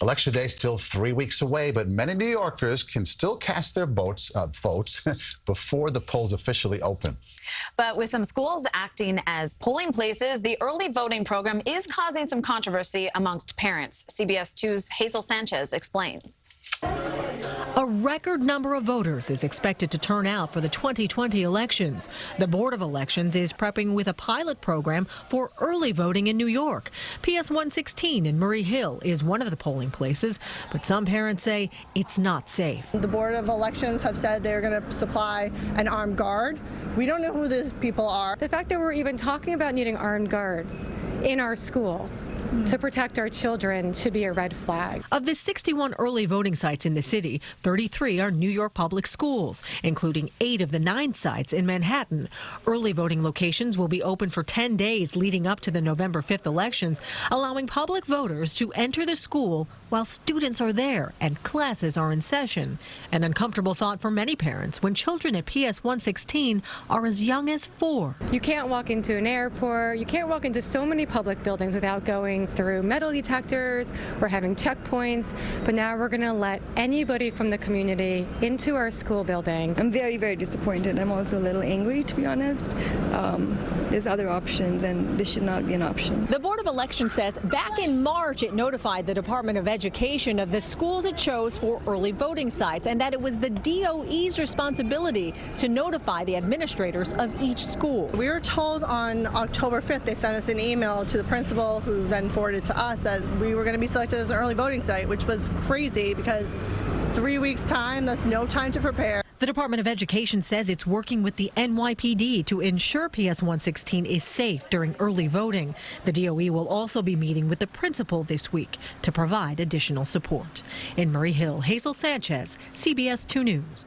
Election day still 3 weeks away, but many New Yorkers can still cast their votes before the polls officially open. But with some schools acting as polling places, the early voting program is causing some controversy amongst parents. CBS 2's Hazel Sanchez explains. A record number of voters is expected to turn out for the 2020 elections. The Board of Elections is prepping with a pilot program for early voting in New York. PS 116 in Murray Hill is one of the polling places, but some parents say it's not safe. The Board of Elections have said they're going to supply an armed guard. We don't know who these people are. The fact that we're even talking about needing armed guards in our school to protect our children should be a red flag. Of the 61 early voting sites in the city, 33 are New York public schools, including 8 of the 9 sites in Manhattan. Early voting locations will be open for 10 days leading up to the November 5th elections, allowing public voters to enter the school while students are there and classes are in session. An uncomfortable thought for many parents when children at PS 116 are as young as 4. You can't walk into an airport, you can't walk into so many public buildings without going through metal detectors or having checkpoints, but now we're going to let anybody from the community into our school building. I'm very, very disappointed. I'm also a little angry, to be honest. There's other options, and this should not be an option. The Board of Elections says back in March it notified the Department of Education of the schools it chose for early voting sites and that it was the DOE's responsibility to notify the administrators of each school. We were told on October 5th, they sent us an email to the principal, who then forwarded to us, that we were going to be selected as an early voting site, which was crazy because 3 weeks' time, that's no time to prepare. The Department of Education says it's working with the NYPD to ensure PS 116 is safe during early voting. The DOE will also be meeting with the principal this week to provide additional support. In Murray Hill, Hazel Sanchez, CBS 2 News.